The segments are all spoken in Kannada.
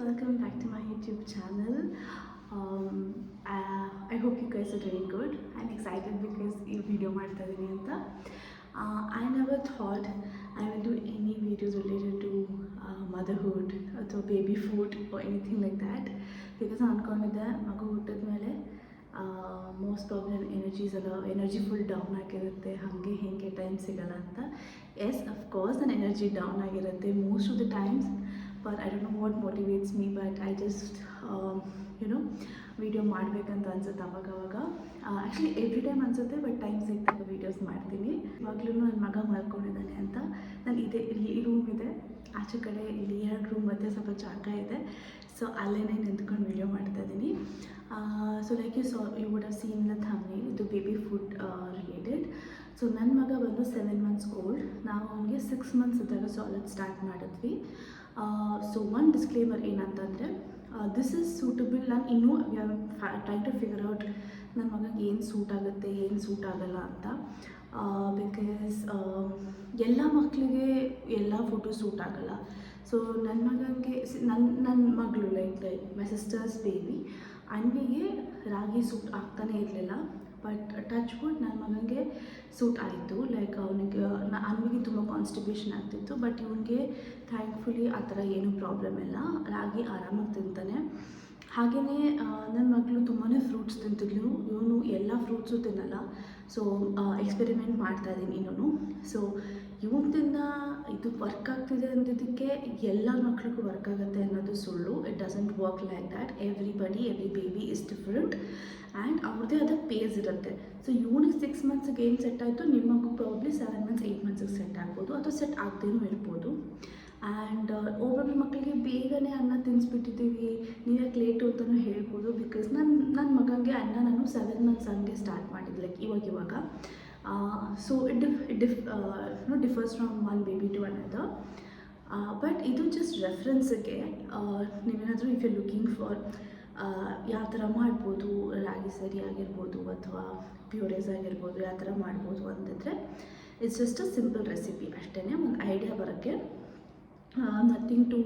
welcome back to my YouTube channel. I hope you guys are doing good. I'm excited because ಈ video ಮಾಡ್ತಾ ಇದೀನಿ ಅಂತ. I never thought I will do any videos related to motherhood ಅಥವಾ baby food or anything like that because ಅನ್ಕೊಂಡಿದ್ದೆ ಮಗು ಹುಟ್ಟಿದ ಮೇಲೆ most probably energy full down ಆಗಿರುತ್ತೆ, ಹಾಗೆ ಹೇಗೆ ಟೈಮ್ ಸಿಗಲ್ಲ ಅಂತ. ಎಸ್, ಅಫ್ಕೋರ್ಸ್ ನನ್ನ ಎನರ್ಜಿ ಡೌನ್ ಆಗಿರುತ್ತೆ most of the times, but I don't know what motivates me, but I just video ಮಾಡಬೇಕಂತ ಅನ್ಸುತ್ತೆ ಅವಾಗವಾಗ. ಆ್ಯಕ್ಚುಲಿ ಎವ್ರಿ ಟೈಮ್ ಅನಿಸುತ್ತೆ, ಬಟ್ ಟೈಮ್ ಸಿಗ್ತಾಗ ವೀಡಿಯೋಸ್ ಮಾಡ್ತೀನಿ. ಇವಾಗಲೂ ನನ್ನ ಮಗ ಮಲ್ಕೊಂಡಿದ್ದಾನೆ ಅಂತ ನಾನು ಇಲ್ಲಿ ರೂಮ್ ಇದೆ, ಆಚೆ ಕಡೆ ಇಲ್ಲಿ 2 ರೂಮ್ ಮಧ್ಯೆ ಸ್ವಲ್ಪ ಜಾಗ ಇದೆ, ಸೊ ಅಲ್ಲೇ ನಿಂತ್ಕೊಂಡು ವೀಡಿಯೋ ಮಾಡ್ತಾಯಿದ್ದೀನಿ. So like you would have seen the thumbnail, ಇದು ಬೇಬಿ ಫುಡ್ ರಿಲೇಟೆಡ್. ಸೊ ನನ್ನ ಮಗ ಬಂದು 7 months ಓಲ್ಡ್. ನಾವು ಅವನಿಗೆ 6 months ಇದ್ದಾಗ ಸಾಲಿಡ್ ಸ್ಟಾರ್ಟ್ ಮಾಡಿದ್ವಿ. ಸೊ ಒನ್ ಡಿಸ್ಕ್ಲೇಮರ್ ಏನಂತಂದರೆ, ದಿಸ್ ಈಸ್ ಸೂಟಬಲ್. ನಾನು ಇನ್ನೂ ಟ್ರೈ ಟು ಫಿಗರ್ ಔಟ್ ನನ್ನ ಮಗಗೆ ಏನು ಸೂಟ್ ಆಗುತ್ತೆ, ಏನು ಸೂಟ್ ಆಗಲ್ಲ ಅಂತ. ಬಿಕಾಸ್ ಎಲ್ಲ ಮಕ್ಕಳಿಗೆ ಎಲ್ಲ ಫುಡ್ಡು ಸೂಟ್ ಆಗಲ್ಲ. ಸೊ ನನ್ನ ಮಗನಿಗೆ ನನ್ನ ಮಗಳು ಲೈಕ್ ಮೈ ಸಿಸ್ಟರ್ಸ್ ಬೇಬಿ ಅನ್ವಿಗೆ ರಾಗಿ ಸೂಟ್ ಆಗ್ತಾನೇ ಇರಲಿಲ್ಲ, ಬಟ್ ಟಚ್ ವುಡ್ ನನ್ನ ಮಗನಿಗೆ ಸೂಟ್ ಆಯಿತು. ಲೈಕ್ ಅವನಿಗೆ ಅನ್ವಿಗೆ ತುಂಬ ಕಾನ್ಸ್ಟಿಪೇಷನ್ ಆಗ್ತಿತ್ತು, ಬಟ್ ಇವನಿಗೆ ಥ್ಯಾಂಕ್ಫುಲಿ ಆ ಥರ ಏನೂ ಪ್ರಾಬ್ಲಮ್ ಇಲ್ಲ, ರಾಗಿ ಆರಾಮಾಗಿ ತಿಂತಾನೆ. ಹಾಗೆಯೇ ನನ್ನ ಮಗಳು ತುಂಬಾ ಫ್ರೂಟ್ಸ್ ತಿಂತಿದ್ಲು, ಇವನು ಎಲ್ಲ ಫ್ರೂಟ್ಸು ತಿನ್ನಲ್ಲ. ಸೊ ಎಕ್ಸ್ಪೆರಿಮೆಂಟ್ ಮಾಡ್ತಾಯಿದ್ದೀನಿ ಇನ್ನೂ. ಸೊ ಇವತ್ತಿಂದ ಇದು ವರ್ಕ್ ಆಗ್ತಿದೆ ಅಂದಿದ್ದಕ್ಕೆ ಎಲ್ಲ ಮಕ್ಳಿಗೂ ವರ್ಕ್ ಆಗುತ್ತೆ ಅನ್ನೋದು ಸುಳ್ಳು. It doesn't work like that. Every baby is different and ಅವ್ರದ್ದೇ ಆದ ಪೇಸ್ ಇರುತ್ತೆ. ಸೊ ಇವನಿಗೆ 6 monthsಗೆ ಏನು ಸೆಟ್ ಆಯಿತು, ನಿಮಗೂ ಪ್ರಾಬ್ಲಿ 7 months 8 monthsಗೆ ಸೆಟ್ ಆಗ್ಬೋದು, ಅಥವಾ ಸೆಟ್ ಆಗದೇನೂ ಇರ್ಬೋದು. ಆ್ಯಂಡ್ ಒಬ್ಬೊಬ್ಬರು ಮಕ್ಕಳಿಗೆ ಬೇಗನೆ ಅನ್ನ ತಿನ್ನಿಸ್ಬಿಟ್ಟಿದ್ದೀವಿ, ನೀವ್ಯಾಕೆ ಲೇಟು ಅಂತಲೂ ಹೇಳ್ಬೋದು. ಬಿಕಾಸ್ ನನ್ನ ಮಗನಿಗೆ ಅನ್ನ ನಾನು 7 months ಹಂಗೆ ಸ್ಟಾರ್ಟ್ ಮಾಡಿದ್ದು, ಲೈಕ್ ಇವಾಗ. So it differs from one baby to another. But ಇದು ಜಸ್ಟ್ ರೆಫರೆನ್ಸಿಗೆ. ನೀವೇನಾದರೂ ಇಫ್ ಯು ಲುಕಿಂಗ್ ಫಾರ್ ಯಾವ ಥರ ಮಾಡ್ಬೋದು, ರಾಗಿ ಸರಿ ಆಗಿರ್ಬೋದು ಅಥವಾ ಪ್ಯೂರೇಸ್ ಆಗಿರ್ಬೋದು, ಯಾವ ಥರ ಮಾಡ್ಬೋದು ಅಂತಂದರೆ it's just a simple recipe ಅಷ್ಟೇ, ಒಂದು ಐಡಿಯಾ ಬರೋಕ್ಕೆ. ನಥಿಂಗ್ ಟು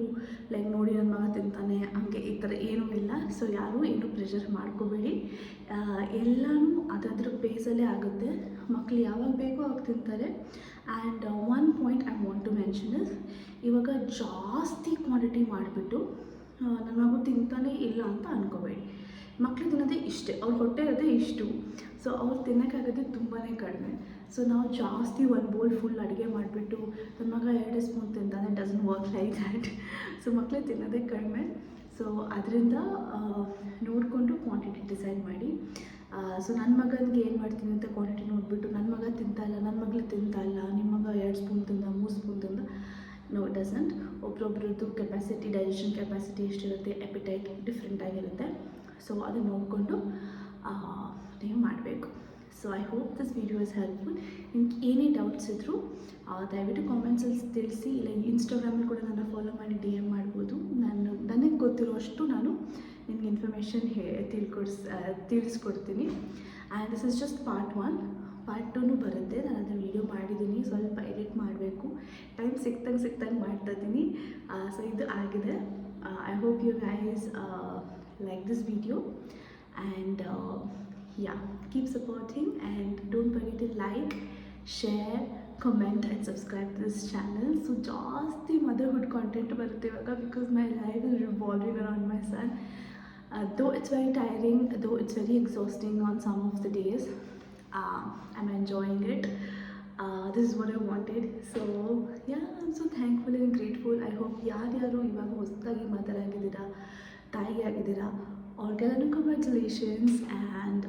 ಲೈಕ್ ನೋಡಿ ನನ್ನ ಮಗ ತಿಂತಾನೆ ಹಂಗೆ ಈ ಥರ ಏನೂ ಇಲ್ಲ. ಸೊ ಯಾರೂ ಏನೂ ಪ್ರೆಷರ್ ಮಾಡ್ಕೋಬೇಡಿ, ಎಲ್ಲನೂ ಅದಾದ್ರ ಪೇಸಲ್ಲೇ ಆಗುತ್ತೆ. ಮಕ್ಕಳು ಯಾವಾಗ ಬೇಕೋ ಆವಾಗ ತಿಂತಾರೆ. And one point I want to mention is, ಇವಾಗ ಜಾಸ್ತಿ ಕ್ವಾಂಟಿಟಿ ಮಾಡಿಬಿಟ್ಟು ನನ್ನ ಮಗು ತಿಂತಾನೆ ಇಲ್ಲ ಅಂತ ಅಂದ್ಕೋಬೇಡಿ. ಮಕ್ಕಳು ತಿನ್ನೋದೇ ಇಷ್ಟೇ, ಅವ್ರ ಹೊಟ್ಟೆ ಇರೋದೇ ಇಷ್ಟು. ಸೊ ಅವ್ರು ತಿನ್ನೋಕ್ಕಾಗೋದೇ ತುಂಬಾ ಕಡಿಮೆ. ಸೊ ನಾವು ಜಾಸ್ತಿ ಒಂದು ಬೋಲ್ ಫುಲ್ ಅಡುಗೆ ಮಾಡಿಬಿಟ್ಟು ನನ್ನ ಮಗ 2 ಸ್ಪೂನ್ ತಿಂತಾನೆ, doesn't work like that. So ಮಕ್ಕಳೇ ತಿನ್ನೋದೇ ಕಡಿಮೆ. ಸೊ ಅದರಿಂದ ನೋಡಿಕೊಂಡು ಕ್ವಾಂಟಿಟಿ ಡಿಸೈಡ್ ಮಾಡಿ. ಸೊ ನನ್ನ ಮಗನಿಗೆ ಏನು ಮಾಡ್ತೀನಿ ಅಂತ ಕ್ವಾಂಟಿಟಿ ನೋಡಿಬಿಟ್ಟು ನನ್ನ ಮಗ ತಿಂತಾಯಿಲ್ಲ, ನನ್ನ ಮಗಳು ತಿಂತಾಯಿಲ್ಲ, ನಿಮ್ಮ ಮಗ 2 ಸ್ಪೂನ್ ತಿಂದ 3 ಸ್ಪೂನ್ ತಿಂದ, ನೋ ಇಟ್ ಡಸಂಟ್. ಒಬ್ರೊಬ್ರದ್ದು ಕೆಪಾಸಿಟಿ, ಡೈಜೆಷನ್ ಕೆಪಾಸಿಟಿ ಎಷ್ಟಿರುತ್ತೆ, ಎಪಿಟೈಟ್ ಡಿಫ್ರೆಂಟ್ ಆಗಿರುತ್ತೆ. ಸೊ ಅದನ್ನು ನೋಡಿಕೊಂಡು ನೀವು ಮಾಡಬೇಕು. So I hope this video is helpful. ನಿಮ್ಗೆ ಏನೇ ಡೌಟ್ಸ್ ಇದ್ದರೂ ದಯವಿಟ್ಟು ಕಾಮೆಂಟ್ಸಲ್ಲಿ ತಿಳಿಸಿ, ಇಲ್ಲ ಇನ್ಸ್ಟಾಗ್ರಾಮಲ್ಲಿ ಕೂಡ ನನ್ನ ಫಾಲೋ ಮಾಡಿ DM ಮಾಡ್ಬೋದು. ನನಗೆ ಗೊತ್ತಿರೋ ಅಷ್ಟು ನಾನು ನಿಮ್ಗೆ ಇನ್ಫಾರ್ಮೇಷನ್ ತಿಳಿಸ್ಕೊಡ್ತೀನಿ. And this is just part 1. Part 2 ಬರುತ್ತೆ. ನಾನು ಅದನ್ನು ವೀಡಿಯೋ ಮಾಡಿದ್ದೀನಿ, ಸ್ವಲ್ಪ ಎಡಿಟ್ ಮಾಡಬೇಕು, ಟೈಮ್ ಸಿಕ್ತಂಗೆ ಮಾಡ್ತಾಯಿದ್ದೀನಿ. ಸೊ ಇದು ಆಗಿದೆ. I hope you guys like this video, and yeah, keep supporting and don't forget to like, share, comment and subscribe to this channel. So just motherhood content barutte ivaga because my life is revolving around my son. Though it's very tiring, though it's very exhausting on some of the days, I'm enjoying it. This is what I wanted. So yeah, I'm so thankful and grateful. I hope ಯಾರು ಇವಾಗ ಹೊಸದಾಗಿ ಮದರ್ ಆಗಿದ್ದೀರಾ, ತಾಯಿ ಆಗಿದ್ದೀರಾ, ಅವ್ರಿಗೆಲ್ಲನೂ congratulations. And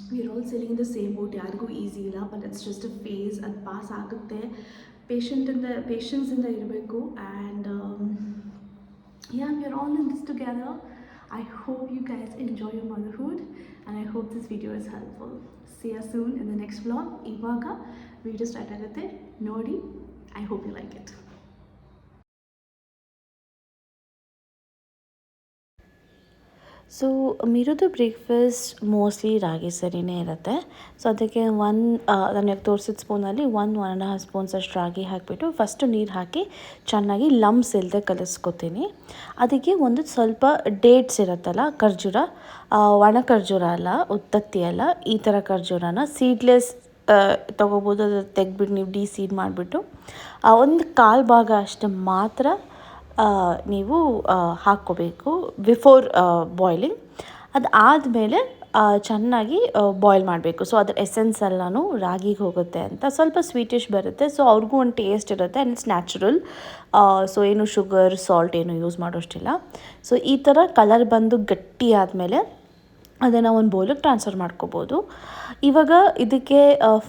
we are all sailing in the same boat. ಯಾರಿಗೂ ಈಸಿ ಇಲ್ಲ, but it's just a phase, ಅದು ಪಾಸ್ ಆಗುತ್ತೆ. ಪೇಷನ್ಸಿಂದ ಇರಬೇಕು. And yeah, we are all in this together. I hope you guys enjoy your motherhood and I hope this video is helpful. See you soon in the next vlog. ಇವಾಗ ವಿಡಿಯೋ ಸ್ಟಾರ್ಟ್ ಆಗುತ್ತೆ, ನೋಡಿ. I hope you like it. So ಮಿರುದು ಬ್ರೇಕ್ಫಾಸ್ಟ್ ಮೋಸ್ಟ್ಲಿ ರಾಗಿ ಸರಿನೇ ಇರುತ್ತೆ. ಸೊ ಅದಕ್ಕೆ ನಾನು ಇವಾಗ ತೋರಿಸಿದ ಸ್ಪೂನಲ್ಲಿ 1.5 ಸ್ಪೂನ್ಸ್ ಅಷ್ಟು ರಾಗಿ ಹಾಕಿಬಿಟ್ಟು ಫಸ್ಟು ನೀರು ಹಾಕಿ ಚೆನ್ನಾಗಿ ಲಮ್ಸ್ ಇಲ್ಲದೆ ಕಲಿಸ್ಕೊತೀನಿ. ಅದಕ್ಕೆ ಒಂದು ಸ್ವಲ್ಪ ಡೇಟ್ಸ್ ಇರುತ್ತಲ್ಲ, ಖರ್ಜೂರ, ಒಣ ಖರ್ಜೂರ ಅಲ್ಲ, ಉತ್ತತ್ತಿ ಅಲ್ಲ, ಈ ಥರ ಖರ್ಜೂರನ ಸೀಡ್ಲೆಸ್ ತೊಗೋಬೋದು. ಅದು ತೆಗ್ಬಿಟ್ಟು ನೀವು ಸೀಡ್ ಮಾಡಿಬಿಟ್ಟು ಒಂದು ಕಾಲು ಭಾಗ ಅಷ್ಟು ಮಾತ್ರ ನೀವು ಹಾಕ್ಕೋಬೇಕು ಬಿಫೋರ್ ಬಾಯ್ಲಿಂಗ್. ಅದಾದಮೇಲೆ ಚೆನ್ನಾಗಿ ಬಾಯ್ಲ್ ಮಾಡಬೇಕು. ಸೊ ಅದರ ಎಸೆನ್ಸ್ ಎಲ್ಲನೂ ರಾಗಿಗೆ ಹೋಗುತ್ತೆ ಅಂತ. ಸ್ವಲ್ಪ ಸ್ವೀಟಿಶ್ ಬರುತ್ತೆ, ಸೊ ಅವ್ರಿಗೂ ಒಂದು ಟೇಸ್ಟ್ ಇರುತ್ತೆ ಆ್ಯಂಡ್ ಇಟ್ಸ್ ನ್ಯಾಚುರಲ್. ಸೊ ಏನು ಶುಗರ್, ಸಾಲ್ಟ್ ಏನು ಯೂಸ್ ಮಾಡೋಷ್ಟಿಲ್ಲ. ಸೊ ಈ ಥರ ಕಲರ್ ಬಂದು ಗಟ್ಟಿ ಆದಮೇಲೆ ಅದನ್ನು ಒಂದು ಬೌಲಿಗೆ ಟ್ರಾನ್ಸ್ಫರ್ ಮಾಡ್ಕೋಬೋದು. ಇವಾಗ ಇದಕ್ಕೆ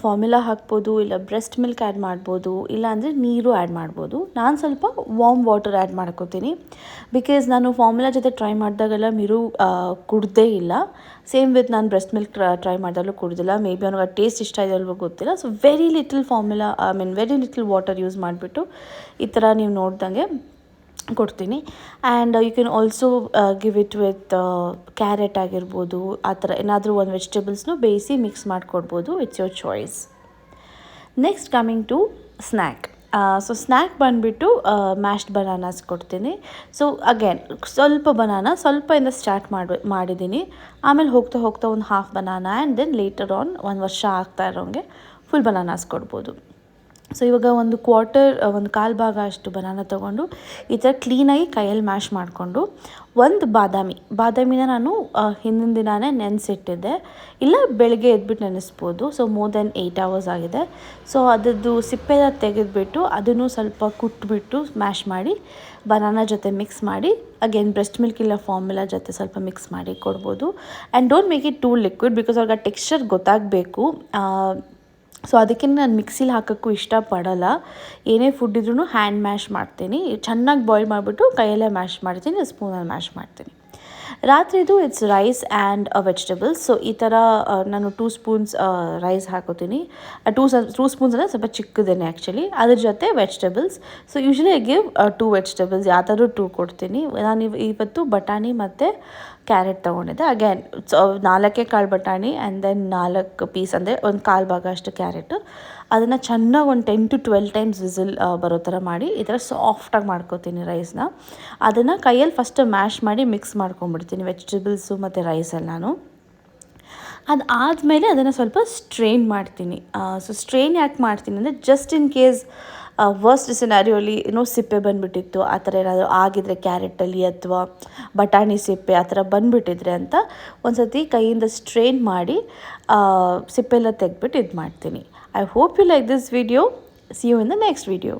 ಫಾರ್ಮುಲಾ ಹಾಕ್ಬೋದು, ಇಲ್ಲ ಬ್ರೆಸ್ಟ್ ಮಿಲ್ಕ್ ಆ್ಯಡ್ ಮಾಡ್ಬೋದು, ಇಲ್ಲ ಅಂದರೆ ನೀರು ಆ್ಯಡ್ ಮಾಡ್ಬೋದು. ನಾನು ಸ್ವಲ್ಪ ವಾರ್ಮ್ ವಾಟರ್ ಆ್ಯಡ್ ಮಾಡ್ಕೋತೀನಿ, ಬಿಕಾಸ್ ನಾನು ಫಾರ್ಮುಲಾ ಜೊತೆ ಟ್ರೈ ಮಾಡಿದಾಗೆಲ್ಲ ಮಿರು ಕುಡ್ದೇ ಇಲ್ಲ. ಸೇಮ್ ವಿತ್ ನಾನು ಬ್ರೆಸ್ಟ್ ಮಿಲ್ಕ್ ಟ್ರೈ ಮಾಡಿದಾಗಲೂ ಕುಡ್ದಿಲ್ಲ. ಮೇ ಬಿ ಅವ್ನಿಗೆ ಟೇಸ್ಟ್ ಇಷ್ಟ ಇದೆ ಅಲ್ವೋ ಗೊತ್ತಿಲ್ಲ. So very little very little water use ಮಾಡಿಬಿಟ್ಟು ಈ ಥರ ನೀವು ನೋಡ್ದಂಗೆ ಕೊಡ್ತೀನಿ. And you can also give it with carrot ಆಗಿರ್ಬೋದು, ಆ ಥರ ಏನಾದರೂ ಒಂದು ವೆಜಿಟೇಬಲ್ಸ್ನು ಬೇಯಿಸಿ ಮಿಕ್ಸ್ ಮಾಡಿಕೊಡ್ಬೋದು. It's your choice. Next coming to snack. So snack ಬಂದುಬಿಟ್ಟು ಮ್ಯಾಶ್ಡ್ ಬನಾನಾಸ್ ಕೊಡ್ತೀನಿ. ಸೊ ಅಗೇನ್ ಸ್ವಲ್ಪದಿಂದ ಸ್ಟಾರ್ಟ್ ಮಾಡಿದ್ದೀನಿ. ಆಮೇಲೆ ಹೋಗ್ತಾ ಒಂದು half banana and then later on 1 ವರ್ಷ ಆಗ್ತಾ ಇರೋಂಗೆ ಫುಲ್ ಬನಾನಾಸ್ ಕೊಡ್ಬೋದು. ಸೊ ಇವಾಗ ಒಂದು ಕಾಲು ಭಾಗ ಅಷ್ಟು ಬನಾನ ತೊಗೊಂಡು ಈ ಥರ ಕ್ಲೀನಾಗಿ ಕೈಯಲ್ಲಿ ಮ್ಯಾಶ್ ಮಾಡಿಕೊಂಡು ಒಂದು ಬಾದಾಮಿನ ನಾನು ಹಿಂದಿನ ದಿನವೇ ನೆನೆಸಿಟ್ಟಿದ್ದೆ, ಇಲ್ಲ ಬೆಳಗ್ಗೆ ಎದ್ಬಿಟ್ಟು ನೆನೆಸ್ಬೋದು. ಸೊ ಮೋರ್ ದೆನ್ 8 hours ಆಗಿದೆ. ಸೊ ಅದರದ್ದು ಸಿಪ್ಪೆನ ತೆಗೆದುಬಿಟ್ಟು ಅದನ್ನು ಸ್ವಲ್ಪ ಕುಟ್ಬಿಟ್ಟು ಮ್ಯಾಶ್ ಮಾಡಿ ಬನಾನಾ ಜೊತೆ ಮಿಕ್ಸ್ ಮಾಡಿ ಅಗೇನ್ ಬ್ರೆಸ್ಟ್ ಮಿಲ್ಕ್ ಇಲ್ಲ ಫಾರ್ಮುಲಾ ಜೊತೆ ಸ್ವಲ್ಪ ಮಿಕ್ಸ್ ಮಾಡಿ ಕೊಡ್ಬೋದು. And don't make it two liquid, because ಅವ್ರಿಗೆ ಆ ಟೆಕ್ಸ್ಚರ್ ಗೊತ್ತಾಗಬೇಕು. ಸೊ ಅದಕ್ಕೆ ನಾನು ಮಿಕ್ಸಿಲಿ ಹಾಕೋಕ್ಕೂ ಇಷ್ಟಪಡಲ್ಲ. ಏನೇ ಫುಡ್ ಇದ್ರೂ ಹ್ಯಾಂಡ್ ಮ್ಯಾಶ್ ಮಾಡ್ತೀನಿ. ಚೆನ್ನಾಗಿ ಬಾಯ್ಲ್ ಮಾಡಿಬಿಟ್ಟು ಕೈಯಲ್ಲೇ ಮ್ಯಾಶ್ ಮಾಡ್ತೀನಿ, ಸ್ಪೂನಲ್ಲಿ ಮ್ಯಾಶ್ ಮಾಡ್ತೀನಿ. ರಾತ್ರಿದು it's rice and vegetables. So ಈ ಥರ ನಾನು 2 ಸ್ಪೂನ್ಸ್ ರೈಸ್ ಹಾಕೋತೀನಿ. 2 ಸ್ಪೂನ್ಸ್ ಅಂದರೆ ಸ್ವಲ್ಪ ಚಿಕ್ಕದೇನೆ ಆ್ಯಕ್ಚುಲಿ. ಅದ್ರ ಜೊತೆ vegetables. So usually I give 2 vegetables, ಯಾವ ಥರ 2 ಕೊಡ್ತೀನಿ. ನಾನು ಇವತ್ತು ಬಟಾಣಿ ಮತ್ತು ಕ್ಯಾರೆಟ್ ತೊಗೊಂಡಿದ್ದೆ. ಅಗೇನ್ 4 ಕಾಳು ಬಟಾಣಿ ಆ್ಯಂಡ್ ದೆನ್ 4 ಪೀಸ್ ಅಂದರೆ ಒಂದು ಕಾಲು ಭಾಗ ಅಷ್ಟು ಕ್ಯಾರೆಟು. ಅದನ್ನು ಚೆನ್ನಾಗಿ ಒಂದು 10 to 12 ಟೈಮ್ಸ್ ವಿಸಿಲ್ ಬರೋ ಥರ ಮಾಡಿ ಈ ಥರ ಸಾಫ್ಟಾಗಿ ಮಾಡ್ಕೋತೀನಿ ರೈಸ್ನ. ಅದನ್ನು ಕೈಯಲ್ಲಿ ಫಸ್ಟ್ ಮ್ಯಾಶ್ ಮಾಡಿ ಮಿಕ್ಸ್ ಮಾಡ್ಕೊಂಬಿಡ್ತೀನಿ, ವೆಜಿಟೇಬಲ್ಸು ಮತ್ತು ರೈಸಲ್ಲಿ ನಾನು. ಅದಾದಮೇಲೆ ಅದನ್ನು ಸ್ವಲ್ಪ ಸ್ಟ್ರೈನ್ ಮಾಡ್ತೀನಿ. ಸೊ ಸ್ಟ್ರೈನ್ ಯಾಕೆ ಮಾಡ್ತೀನಿ ಅಂದರೆ ಜಸ್ಟ್ ಇನ್ ಕೇಸ್ ವರ್ಸ್ಟ್ ಸಿನಾರಿಯೋಲಿ ಸಿಪ್ಪೆ ಬಂದುಬಿಟ್ಟಿತ್ತು, ಆ ಥರ ಏನಾದರೂ ಆಗಿದ್ರೆ ಕ್ಯಾರೆಟಲ್ಲಿ ಅಥವಾ ಬಟಾಣಿ ಸಿಪ್ಪೆ ಆ ಥರ ಬಂದುಬಿಟ್ಟಿದ್ರೆ ಅಂತ ಒಂದು ಸರ್ತಿ ಕೈಯಿಂದ ಸ್ಟ್ರೈನ್ ಮಾಡಿ ಸಿಪ್ಪೆ ಎಲ್ಲ ತೆಗೆದ್ಬಿಟ್ಟು ಇದು ಮಾಡ್ತೀನಿ. I hope you like this video. See you in the next video.